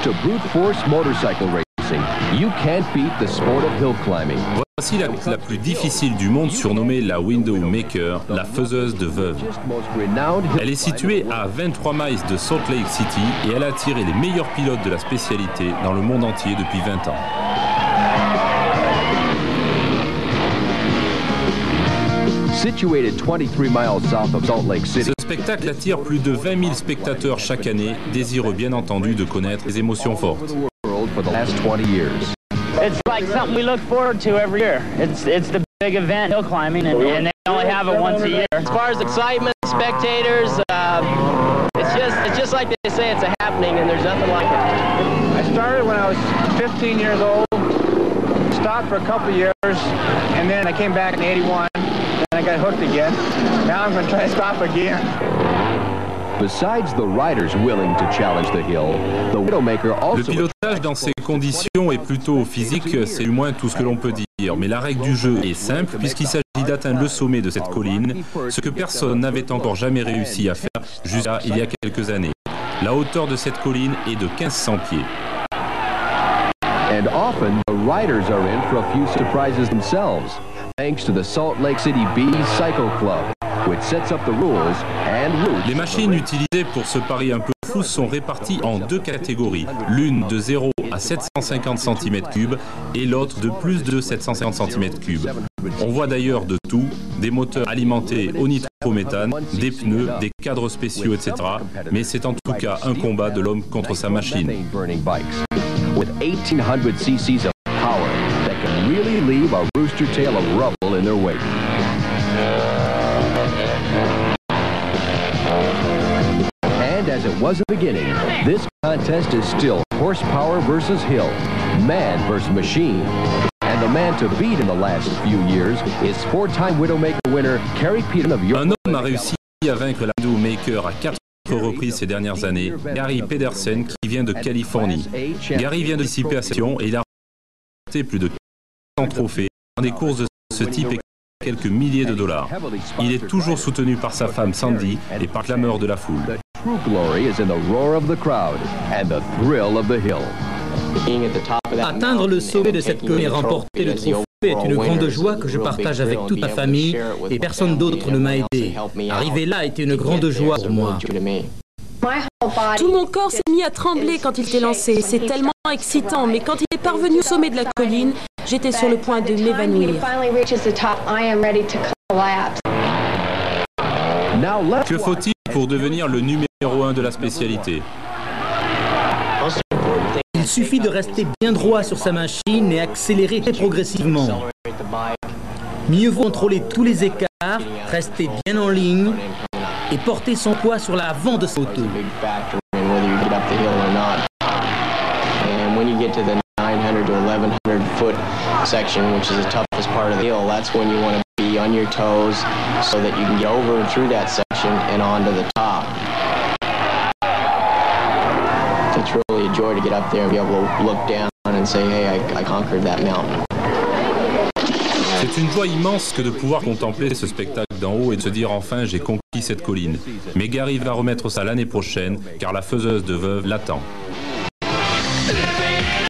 to brute force motorcycle racing, you can't beat the sport of hill climbing. Voici la plus difficile du monde, surnommée la Widowmaker, la faiseuse de veuves. Elle est située à 23 miles de Salt Lake City et elle a attiré les meilleurs pilotes de la spécialité dans le monde entier depuis 20 ans. Situated 23 miles south of Salt Lake City. Ce spectacle attire plus de 20 000 spectateurs chaque année, désireux bien entendu de connaître les émotions fortes. It's like something we look forward to every year. It's the big event, hill climbing, and they only have it once a year. As far as excitement, spectators, it's just like they say, it's a happening, and there's nothing like it. I started when I was 15 years old, stopped for a couple of years, and then I came back in '81, and I got hooked again. Now I'm going to try to stop again. Besides the riders willing to challenge the hill, the Widowmaker also... Le pilotage dans ces conditions est plutôt physique, c'est du moins tout ce que l'on peut dire. Mais la règle du jeu est simple puisqu'il s'agit d'atteindre le sommet de cette colline, ce que personne n'avait encore jamais réussi à faire jusqu'à il y a quelques années. La hauteur de cette colline est de 1500 pieds. And often the riders are in for a few surprises themselves, thanks to the Salt Lake City Bees Cycle Club, which sets up the rules and routes. Les machines utilisées pour ce pari un peu fou sont réparties en deux catégories, l'une de 0 à 750 cm3 et l'autre de plus de 750 cm3. On voit d'ailleurs de tout, des moteurs alimentés au nitrométhane, des pneus, des cadres spéciaux, etc. Mais c'est en tout cas un combat de l'homme contre sa machine. With 1800 cc's of power that can really leave a rooster tail of rubble in their wake. And as it was at the beginning, this contest is still horsepower versus hill, man versus machine. And the man to beat in the last few years is four-time Widowmaker winner Kerry Peterson of York. Un homme a réussi à vaincre la Widowmaker à 4 reprises ces dernières années, Gary Pedersen, qui vient de Californie. Gary vient de participer à cette session et il a remporté plus de 400 trophées dans des courses de ce type et quelques milliers de dollars. Il est toujours soutenu par sa femme Sandy et par la clameur de la foule. Atteindre le sommet de cette colline et remporter le trophée est une grande joie que je partage avec toute ma famille et personne d'autre ne m'a aidé. Arriver là a été une grande joie pour moi. Tout mon corps s'est mis à trembler quand il s'est lancé. C'est tellement excitant, mais quand il est parvenu au sommet de la colline, j'étais sur le point de m'évanouir. Que faut-il pour devenir le numéro 1 de la spécialité? Il suffit de rester bien droit sur sa machine et accélérer très progressivement. Mieux vaut contrôler tous les écarts, rester bien en ligne et porter son poids sur l'avant de sa moto. When you get to the 900 to 1100 foot section, which is the toughest part of the hill, that's when you want to be on your toes so that you can get over and through that section and onto the top. It's really a joy to get up there and be able to look down and say, hey, I conquered that mountain. C'est une joie immense que de pouvoir contempler ce spectacle d'en haut et de se dire enfin j'ai conquis cette colline. Mais Gary va remettre ça l'année prochaine car la faiseuse de veuve l'attend.